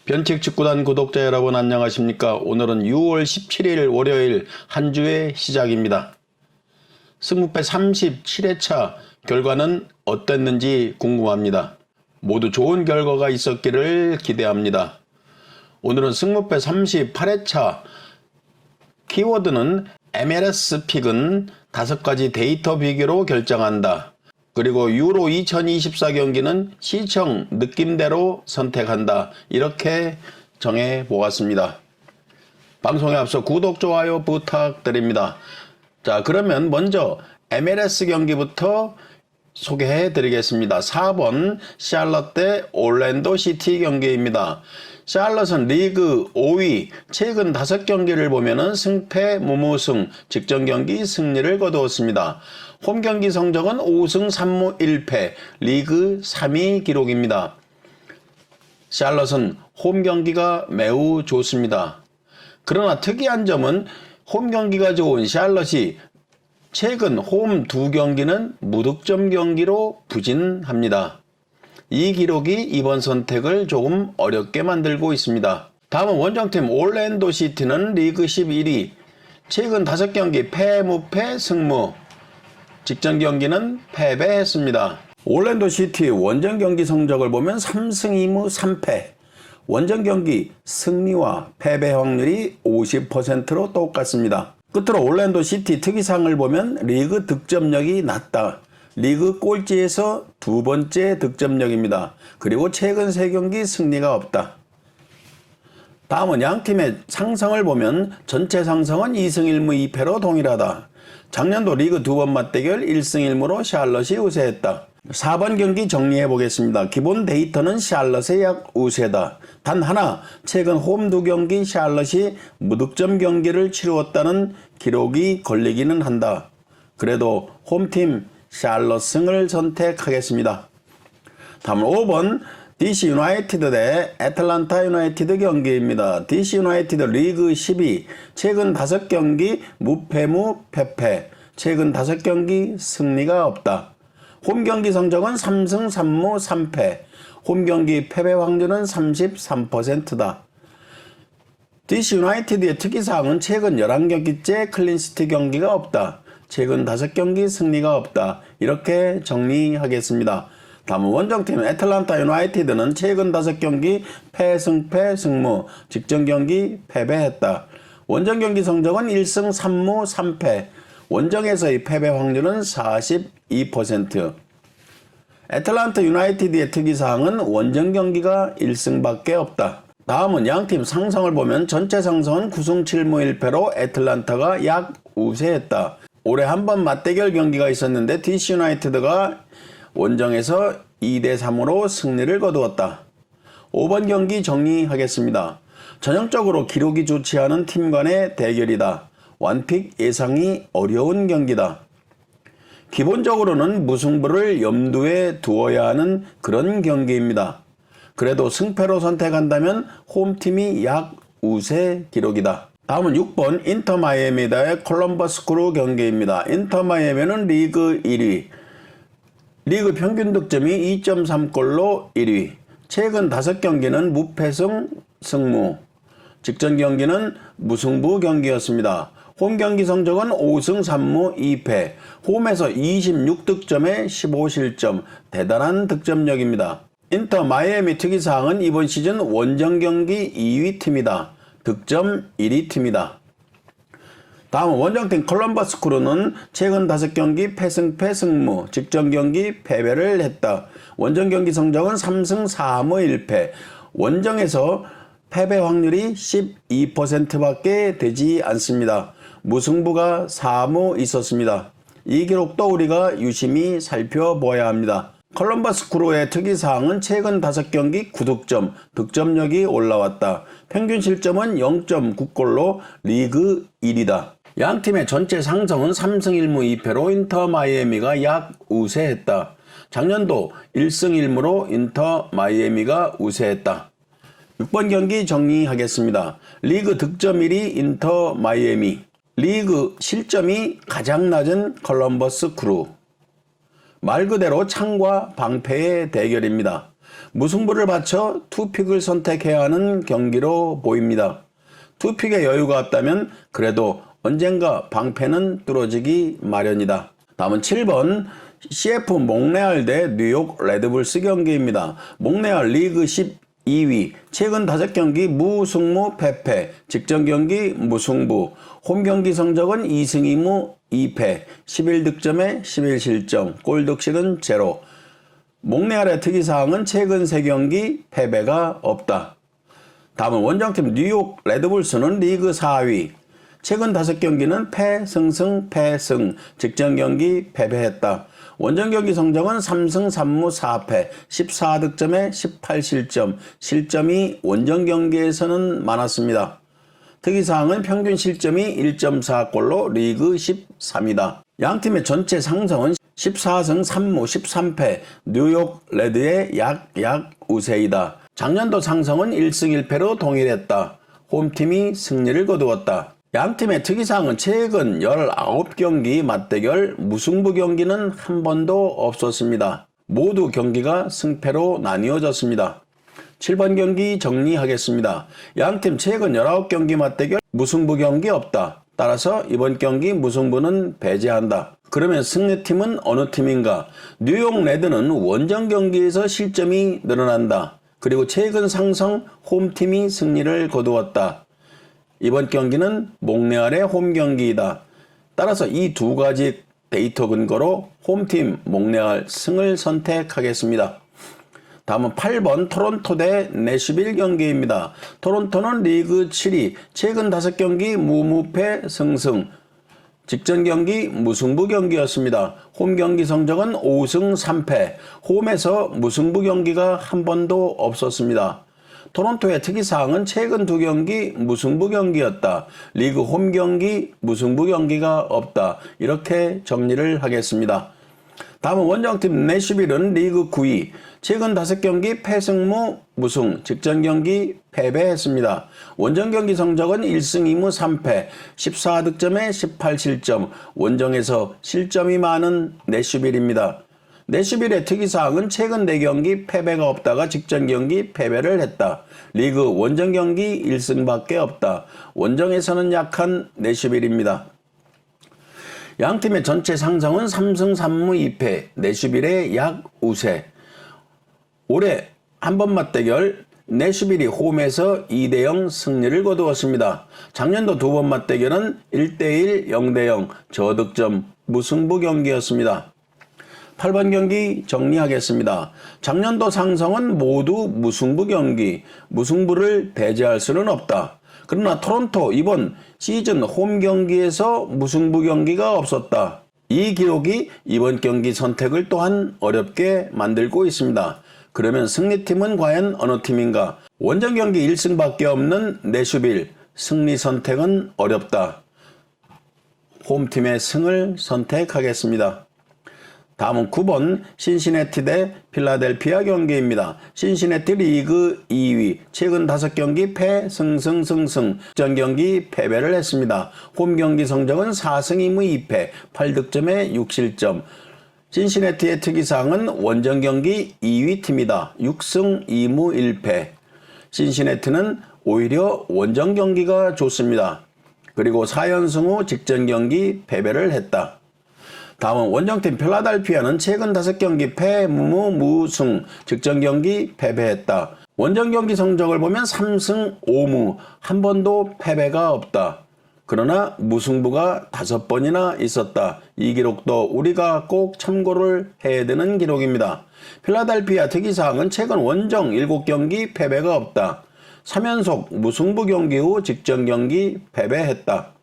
변칙 축구단 구독자 여러분 안녕하십니까? 오늘은 6월 17일 월요일 한 주의 시작입니다. 승무패 37회차 결과는 어땠는지 궁금합니다. 모두 좋은 결과가 있었기를 기대합니다. 오늘은 승무패 38회차 키워드는 MLS 픽은 5가지 데이터 비교로 결정한다. 그리고 유로 2024 경기는 시청 느낌대로 선택한다. 이렇게 정해 보았습니다. 방송에 앞서 구독, 좋아요 부탁드립니다. 자, 그러면 먼저 MLS 경기부터 소개해 드리겠습니다. 4번 샬럿 대 올랜도 시티 경기입니다. 샬럿은 리그 5위, 최근 5경기를 보면은 승패 무무승, 직전 경기 승리를 거두었습니다. 홈 경기 성적은 5승 3무 1패, 리그 3위 기록입니다. 샬럿은 홈 경기가 매우 좋습니다. 그러나 특이한 점은 홈 경기가 좋은 샬럿이 최근 홈 2경기는 무득점 경기로 부진합니다. 이 기록이 이번 선택을 조금 어렵게 만들고 있습니다. 다음은 원정팀 올랜도 시티는 리그 11위, 최근 5경기 패무패 승무, 직전 경기는 패배했습니다. 올랜도 시티 원정 경기 성적을 보면 3승 2무 3패, 원정 경기 승리와 패배 확률이 50%로 똑같습니다. 끝으로 올랜도 시티 특이사항을 보면 리그 득점력이 낮다. 리그 꼴찌에서 2번째 득점력입니다. 그리고 최근 3경기 승리가 없다. 다음은 양팀의 상성을 보면 전체 상성은 2승 1무 2패로 동일하다. 작년도 리그 2번 맞대결 1승 1무로 샬럿이 우세했다. 4번 경기 정리해 보겠습니다. 기본 데이터는 샬럿의 약 우세다. 단 하나, 최근 홈 2경기 샬럿이 무득점 경기를 치루었다는 기록이 걸리기는 한다. 그래도 홈팀 샬럿 승을 선택하겠습니다. 다음 5번 DC 유나이티드 대 애틀란타 유나이티드 경기입니다. DC 유나이티드 리그 12, 최근 5경기 무패무 패패, 최근 5경기 승리가 없다. 홈 경기 성적은 3승 3무 3패, 홈 경기 패배 확률은 33%다. DC 유나이티드의 특이사항은 최근 11경기째 클린시트 경기가 없다. 최근 5경기 승리가 없다. 이렇게 정리하겠습니다. 다음은 원정팀 애틀란타 유나이티드는 최근 5경기 패승패 승무, 직전 경기 패배했다. 원정 경기 성적은 1승 3무 3패, 원정에서의 패배 확률은 42%. 애틀란타 유나이티드의 특이사항은 원정 경기가 1승밖에 없다. 다음은 양팀 상성을 보면 전체 상성은 9승 7무 1패로 애틀란타가 약 우세했다. 올해 한 번 맞대결 경기가 있었는데 DC 유나이티드가 원정에서 2대3으로 승리를 거두었다. 5번 경기 정리하겠습니다. 전형적으로 기록이 좋지 않은 팀 간의 대결이다. 완픽 예상이 어려운 경기다. 기본적으로는 무승부를 염두에 두어야 하는 그런 경기입니다. 그래도 승패로 선택한다면 홈팀이 약 우세 기록이다. 다음은 6번 인터 마이애미 대 콜럼버스 크루 경기입니다. 인터 마이애미는 리그 1위, 리그 평균 득점이 2.3골로 1위, 최근 5경기는 무패승 승무, 직전 경기는 무승부 경기였습니다. 홈 경기 성적은 5승 3무 2패, 홈에서 26득점에 15실점, 대단한 득점력입니다. 인터 마이애미 특이사항은 이번 시즌 원정 경기 2위 팀이다. 득점 1위 팀이다. 다음은 원정팀 콜럼버스 크루는 최근 5경기 패승패 승무, 직전 경기 패배를 했다. 원정 경기 성적은 3승 4무 1패, 원정에서 패배 확률이 12%밖에 되지 않습니다. 무승부가 4무 있었습니다. 이 기록도 우리가 유심히 살펴보아야 합니다. 콜럼버스 크루의 특이사항은 최근 5경기 9득점, 득점력이 올라왔다. 평균 실점은 0.9골로 리그 1위다. 양팀의 전체 상성은 3승 1무 2패로 인터 마이애미가 약 우세했다. 작년도 1승 1무로 인터 마이애미가 우세했다. 6번 경기 정리하겠습니다. 리그 득점 1위 인터 마이애미, 리그 실점이 가장 낮은 콜럼버스 크루. 말 그대로 창과 방패의 대결입니다. 무승부를 바쳐 투픽을 선택해야 하는 경기로 보입니다. 투픽에 여유가 없다면 그래도 언젠가 방패는 뚫어지기 마련이다. 다음은 7번 CF 몽레알 대 뉴욕 레드불스 경기입니다. 몽레알 리그 12위, 최근 5경기 무승무 패패, 직전 경기 무승부, 홈 경기 성적은 2승 2무 2패, 11득점에 11실점, 골득실은 0. 몽레알의 특이사항은 최근 3경기 패배가 없다. 다음은 원정팀 뉴욕 레드불스는 리그 4위, 최근 5경기는 패승승 패승, 직전 경기 패배했다. 원정 경기 성적은 3승 3무 4패, 14득점에 18실점, 실점이 원정 경기에서는 많았습니다. 특이사항은 평균 실점이 1.4골로 리그 13이다. 양팀의 전체 상성은 14승 3무 13패, 뉴욕 레드의 약 우세이다. 작년도 상성은 1승 1패로 동일했다. 홈팀이 승리를 거두었다. 양팀의 특이사항은 최근 19경기 맞대결 무승부 경기는 한 번도 없었습니다. 모두 경기가 승패로 나뉘어졌습니다. 7번 경기 정리하겠습니다. 양팀 최근 19경기 맞대결 무승부 경기 없다. 따라서 이번 경기 무승부는 배제한다. 그러면 승리팀은 어느 팀인가? 뉴욕 레드는 원정 경기에서 실점이 늘어난다. 그리고 최근 상성 홈팀이 승리를 거두었다. 이번 경기는 몽레알의 홈 경기이다. 따라서 이 두 가지 데이터 근거로 홈팀 몽레알 승을 선택하겠습니다. 다음은 8번 토론토 대 내슈빌 경기입니다. 토론토는 리그 7위, 최근 5경기 무무패 승승, 직전 경기 무승부 경기였습니다. 홈 경기 성적은 5승 3패, 홈에서 무승부 경기가 한 번도 없었습니다. 토론토의 특이사항은 최근 2경기 무승부 경기였다. 리그 홈 경기 무승부 경기가 없다. 이렇게 정리를 하겠습니다. 다음은 원정팀 내슈빌은 리그 9위, 최근 5경기 패승무 무승, 직전 경기 패배했습니다. 원정 경기 성적은 1승 2무 3패, 14득점에 18실점, 원정에서 실점이 많은 내슈빌입니다. 내슈빌의 특이사항은 최근 4경기 패배가 없다가 직전 경기 패배를 했다. 리그 원정 경기 1승밖에 없다. 원정에서는 약한 내슈빌입니다. 양팀의 전체 상성은 3승 3무 2패, 내슈빌의 약 우세. 올해 한 번 맞대결 내슈빌이 홈에서 2대0 승리를 거두었습니다. 작년도 2번 맞대결은 1대1, 0대0 저득점 무승부 경기였습니다. 8번 경기 정리하겠습니다. 작년도 상성은 모두 무승부 경기, 무승부를 배제할 수는 없다. 그러나 토론토 이번 시즌 홈 경기에서 무승부 경기가 없었다. 이 기록이 이번 경기 선택을 또한 어렵게 만들고 있습니다. 그러면 승리팀은 과연 어느 팀인가? 원정 경기 1승밖에 없는 내슈빌, 승리 선택은 어렵다. 홈팀의 승을 선택하겠습니다. 다음은 9번 신시내티 대 필라델피아 경기입니다. 신시내티 리그 2위, 최근 5경기 패승승승승, 전 경기 패배를 했습니다. 홈 경기 성적은 4승 2무 2패, 8득점에 6실점. 신시내티의 특이사항은 원정 경기 2위 팀이다. 6승 2무 1패. 신시내티는 오히려 원정 경기가 좋습니다. 그리고 4연승 후 직전 경기 패배를 했다. 다음은 원정팀 필라델피아는 최근 5경기 패무무 무승, 직전 경기 패배했다. 원정 경기 성적을 보면 3승 5무, 한 번도 패배가 없다. 그러나 무승부가 5번이나 있었다. 이 기록도 우리가 꼭 참고를 해야 되는 기록입니다. 필라델피아 특이사항은 최근 원정 7경기 패배가 없다. 3연속 무승부 경기 후 직전 경기 패배했다.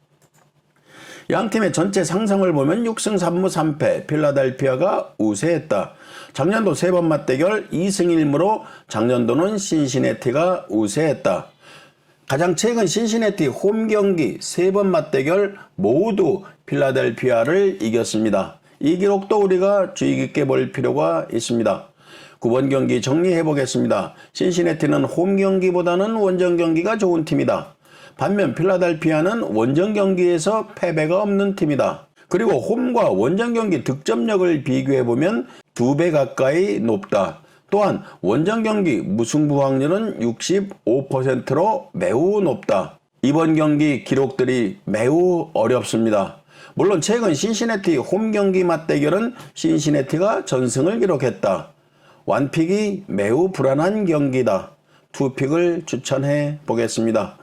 양팀의 전체 상성을 보면 6승 3무 3패, 필라델피아가 우세했다. 작년도 3번 맞대결 2승 1무로 작년도는 신시내티가 우세했다. 가장 최근 신시내티 홈 경기 3번 맞대결 모두 필라델피아를 이겼습니다. 이 기록도 우리가 주의 깊게 볼 필요가 있습니다. 9번 경기 정리해 보겠습니다. 신시내티는 홈 경기보다는 원정 경기가 좋은 팀이다. 반면 필라델피아는 원정 경기에서 패배가 없는 팀이다. 그리고 홈과 원정 경기 득점력을 비교해보면 2배 가까이 높다. 또한 원정 경기 무승부 확률은 65%로 매우 높다. 이번 경기 기록들이 매우 어렵습니다. 물론 최근 신시내티 홈 경기 맞대결은 신시내티가 전승을 기록했다. 완픽이 매우 불안한 경기다. 투픽을 추천해 보겠습니다.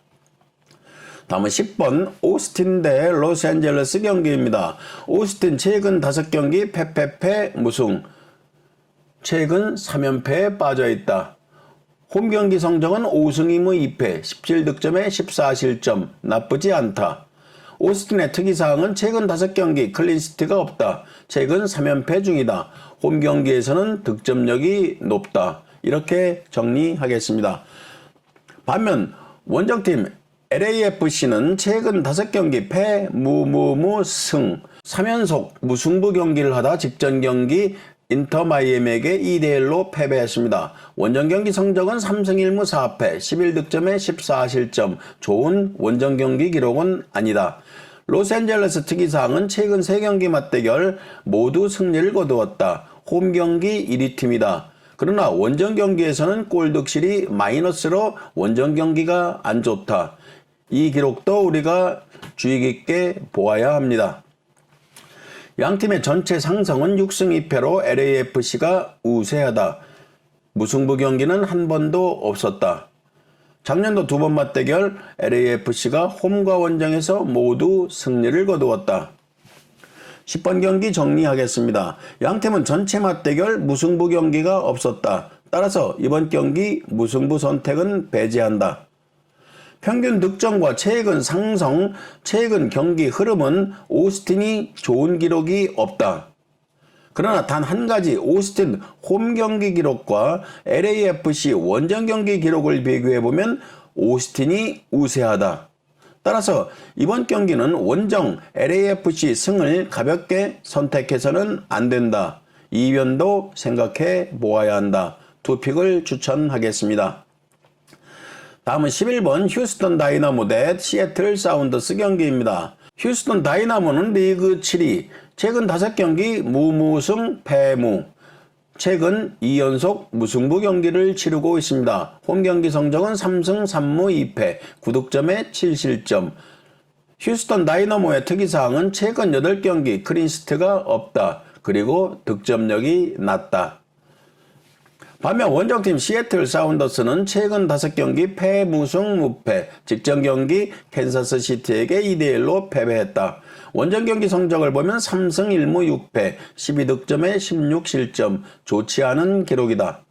다음은 10번 오스틴 대 로스앤젤레스 경기입니다. 오스틴 최근 5경기 패패패 무승, 최근 3연패에 빠져있다. 홈 경기 성적은 5승 2무 2패, 17득점에 14실점, 나쁘지 않다. 오스틴의 특이사항은 최근 5경기 클린시트가 없다. 최근 3연패 중이다. 홈 경기에서는 득점력이 높다. 이렇게 정리하겠습니다. 반면 원정팀 LAFC는 최근 5경기 패, 무, 승, 3연속 무승부 경기를 하다 직전 경기 인터 마이애미에게 2대1로 패배했습니다. 원정 경기 성적은 3승 1무 4패, 11득점에 14실점, 좋은 원정 경기 기록은 아니다. 로스앤젤레스 특이사항은 최근 3경기 맞대결 모두 승리를 거두었다. 홈 경기 1위 팀이다. 그러나 원정 경기에서는 골득실이 마이너스로 원정 경기가 안 좋다. 이 기록도 우리가 주의 깊게 보아야 합니다. 양팀의 전체 상성은 6승 2패로 LAFC가 우세하다. 무승부 경기는 한 번도 없었다. 작년도 2번 맞대결 LAFC가 홈과 원정에서 모두 승리를 거두었다. 10번 경기 정리하겠습니다. 양팀은 전체 맞대결 무승부 경기가 없었다. 따라서 이번 경기 무승부 선택은 배제한다. 평균 득점과 최근 상성, 최근 경기 흐름은 오스틴이 좋은 기록이 없다. 그러나 단 한 가지 오스틴 홈 경기 기록과 LAFC 원정 경기 기록을 비교해보면 오스틴이 우세하다. 따라서 이번 경기는 원정 LAFC 승을 가볍게 선택해서는 안 된다. 이 면도 생각해 보아야 한다. 투픽을 추천하겠습니다. 다음은 11번 휴스턴 다이나모 대 시애틀 사운더스 경기입니다. 휴스턴 다이나모는 리그 7위, 최근 5경기 무무승 패무, 최근 2연속 무승부 경기를 치르고 있습니다. 홈 경기 성적은 3승 3무 2패, 9득점에 7실점. 휴스턴 다이나모의 특이사항은 최근 8경기 클린시트가 없다. 그리고 득점력이 낮다. 반면 원정팀 시애틀 사운더스는 최근 5경기 패, 무승, 무패, 직전 경기 캔사스 시티에게 2대1로 패배했다. 원정 경기 성적을 보면 3승 1무 6패, 12득점에 16실점, 좋지 않은 기록이다.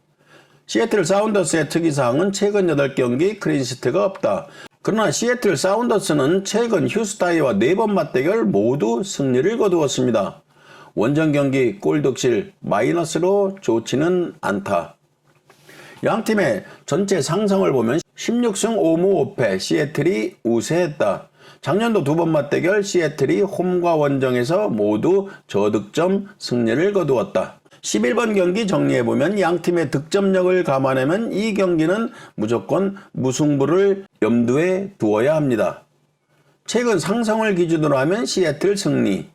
시애틀 사운더스의 특이사항은 최근 8경기 클린시트가 없다. 그러나 시애틀 사운더스는 최근 휴스타이와 4번 맞대결 모두 승리를 거두었습니다. 원정 경기 골득실 마이너스로 좋지는 않다. 양팀의 전체 상성을 보면 16승 5무 5패 시애틀이 우세했다. 작년도 2번 맞대결 시애틀이 홈과 원정에서 모두 저득점 승리를 거두었다. 11번 경기 정리해보면 양팀의 득점력을 감안하면 이 경기는 무조건 무승부를 염두에 두어야 합니다. 최근 상성을 기준으로 하면 시애틀 승리,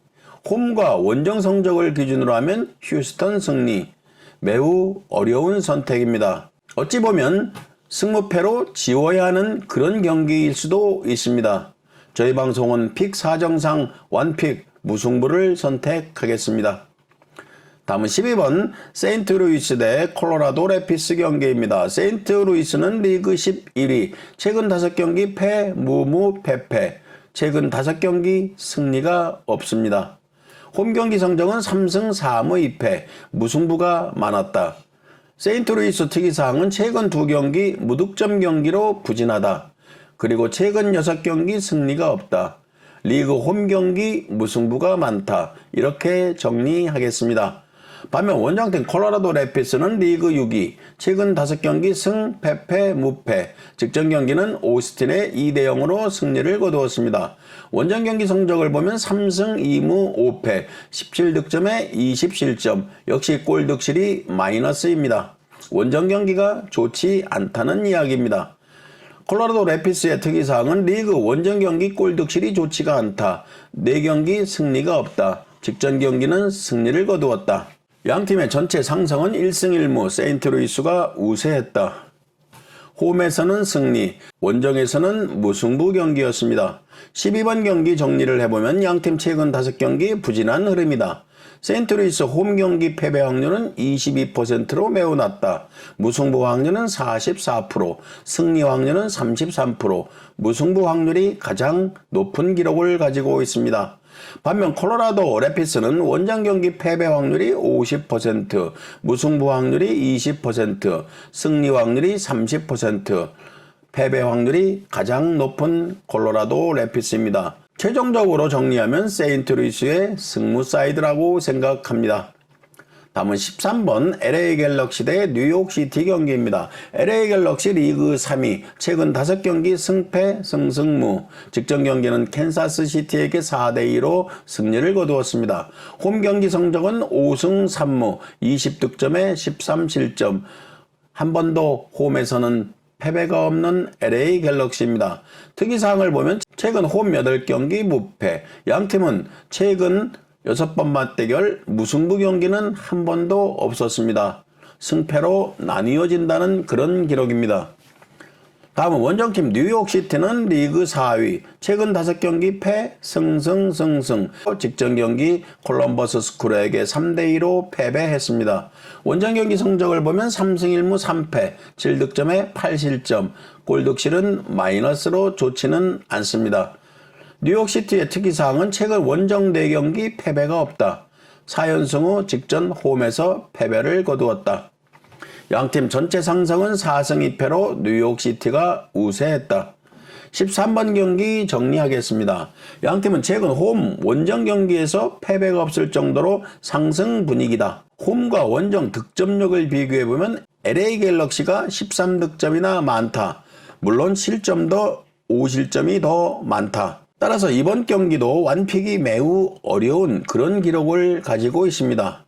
홈과 원정 성적을 기준으로 하면 휴스턴 승리. 매우 어려운 선택입니다. 어찌 보면 승무패로 지워야 하는 그런 경기일 수도 있습니다. 저희 방송은 픽 사정상 완픽 무승부를 선택하겠습니다. 다음은 12번 세인트루이스 대 콜로라도 래피스 경기입니다. 세인트루이스는 리그 11위, 최근 5경기 패, 무무, 패패, 최근 5경기 승리가 없습니다. 홈 경기 성적은 3승 4무 2패, 무승부가 많았다. 세인트루이스 특이사항은 최근 2경기 무득점 경기로 부진하다. 그리고 최근 6경기 승리가 없다. 리그 홈 경기 무승부가 많다. 이렇게 정리하겠습니다. 반면 원정팀 콜로라도 래피스는 리그 6위, 최근 5경기 승, 패패, 무패, 직전 경기는 오스틴의 2대0으로 승리를 거두었습니다. 원정 경기 성적을 보면 3승 2무 5패, 17득점에 20실점, 역시 골득실이 마이너스입니다. 원정 경기가 좋지 않다는 이야기입니다. 콜로라도 래피스의 특이사항은 리그 원정 경기 골득실이 좋지가 않다. 4경기 승리가 없다. 직전 경기는 승리를 거두었다. 양팀의 전체 상승은 1승 1무 세인트루이스가 우세했다. 홈에서는 승리, 원정에서는 무승부 경기였습니다. 12번 경기 정리를 해보면 양팀 최근 5경기 부진한 흐름이다. 세인트루이스 홈 경기 패배 확률은 22%로 매우 낮다. 무승부 확률은 44%, 승리 확률은 33%, 무승부 확률이 가장 높은 기록을 가지고 있습니다. 반면 콜로라도 래피스는 원정 경기 패배 확률이 50%, 무승부 확률이 20%, 승리 확률이 30%, 패배 확률이 가장 높은 콜로라도 래피스입니다. 최종적으로 정리하면 세인트루이스의 승무 사이드라고 생각합니다. 다음은 13번 LA 갤럭시 대 뉴욕시티 경기입니다. LA 갤럭시 리그 3위, 최근 5경기 승패 승승무, 직전 경기는 캔사스시티에게 4대2로 승리를 거두었습니다. 홈 경기 성적은 5승 3무, 20득점에 13실점, 한 번도 홈에서는 패배가 없는 LA 갤럭시입니다. 특이사항을 보면 최근 홈 8경기 무패, 양팀은 최근 6번 맞대결 무승부 경기는 한 번도 없었습니다. 승패로 나뉘어진다는 그런 기록입니다. 다음은 원정팀 뉴욕시티는 리그 4위, 최근 5경기 패, 승승승승, 직전 경기 콜럼버스 스크루에게 3대2로 패배했습니다. 원정 경기 성적을 보면 3승 1무 3패, 7득점에 8실점, 골득실은 마이너스로 좋지는 않습니다. 뉴욕시티의 특이사항은 최근 원정 4경기 패배가 없다. 4연승 후 직전 홈에서 패배를 거두었다. 양팀 전체 상승은 4승 2패로 뉴욕시티가 우세했다. 13번 경기 정리하겠습니다. 양팀은 최근 홈 원정 경기에서 패배가 없을 정도로 상승 분위기다. 홈과 원정 득점력을 비교해보면 LA 갤럭시가 13득점이나 많다. 물론 실점도 5실점이 더 많다. 따라서 이번 경기도 완픽이 매우 어려운 그런 기록을 가지고 있습니다.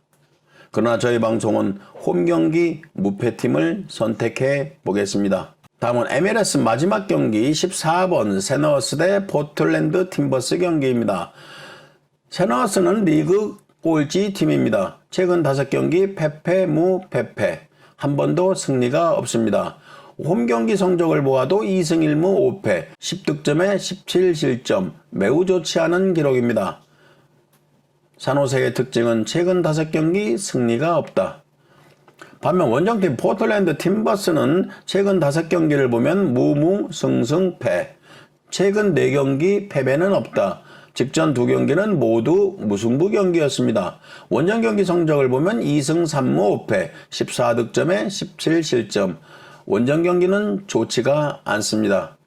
그러나 저희 방송은 홈 경기 무패팀을 선택해 보겠습니다. 다음은 MLS 마지막 경기 14번 세너스 대 포틀랜드 팀버스 경기입니다. 세너스는 리그 꼴찌 팀입니다. 최근 5경기 패패 무 패패, 한 번도 승리가 없습니다. 홈 경기 성적을 보아도 2승 1무 5패, 10득점에 17실점, 매우 좋지 않은 기록입니다. 산호세의 특징은 최근 5경기 승리가 없다. 반면 원정팀 포틀랜드 팀버스는 최근 5경기를 보면 무무 승승패, 최근 4경기 패배는 없다. 직전 2경기는 모두 무승부 경기였습니다. 원정 경기 성적을 보면 2승 3무 5패, 14득점에 17실점, 원정 경기는 좋지가 않습니다.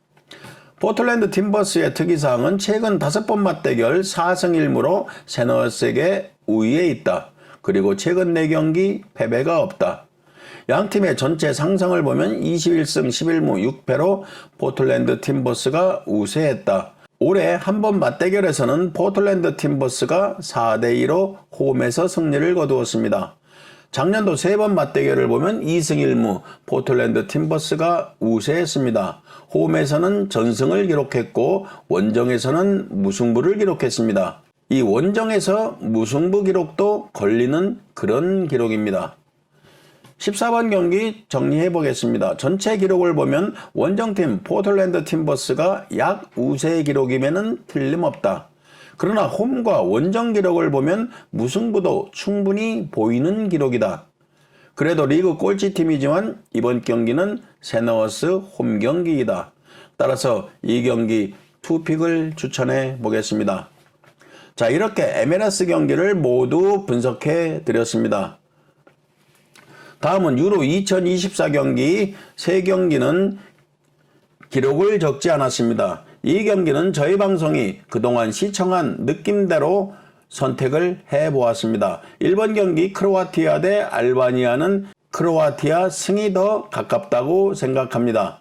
포틀랜드 팀버스의 특이사항은 최근 5번 맞대결 4승 1무로 세너스에게 우위에 있다. 그리고 최근 4경기 패배가 없다. 양팀의 전체 상승을 보면 21승 11무 6패로 포틀랜드 팀버스가 우세했다. 올해 한 번 맞대결에서는 포틀랜드 팀버스가 4대2로 홈에서 승리를 거두었습니다. 작년도 3번 맞대결을 보면 2승 1무 포틀랜드 팀버스가 우세했습니다. 홈에서는 전승을 기록했고 원정에서는 무승부를 기록했습니다. 이 원정에서 무승부 기록도 걸리는 그런 기록입니다. 14번 경기 정리해 보겠습니다. 전체 기록을 보면 원정팀 포틀랜드 팀버스가 약 우세 기록이면은 틀림없다. 그러나 홈과 원정 기록을 보면 무승부도 충분히 보이는 기록이다. 그래도 리그 꼴찌팀이지만 이번 경기는 세너스 홈 경기이다. 따라서 이 경기 투픽을 추천해 보겠습니다. 자, 이렇게 MLS 경기를 모두 분석해 드렸습니다. 다음은 유로 2024 경기 3경기는 기록을 적지 않았습니다. 이 경기는 저희 방송이 그동안 시청한 느낌대로 선택을 해보았습니다. 1번 경기 크로아티아 대 알바니아는 크로아티아 승이 더 가깝다고 생각합니다.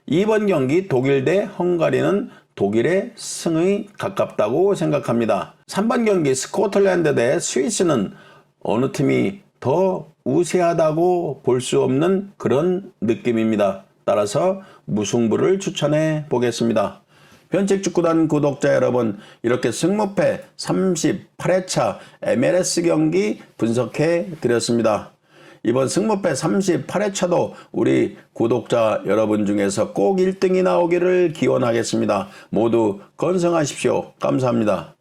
2번 경기 독일 대 헝가리는 독일의 승이 가깝다고 생각합니다. 3번 경기 스코틀랜드 대 스위스는 어느 팀이 더 우세하다고 볼 수 없는 그런 느낌입니다. 따라서 무승부를 추천해 보겠습니다. 변칙축구단 구독자 여러분, 이렇게 승무패 38회차 MLS 경기 분석해 드렸습니다. 이번 승무패 38회차도 우리 구독자 여러분 중에서 꼭 1등이 나오기를 기원하겠습니다. 모두 건승하십시오. 감사합니다.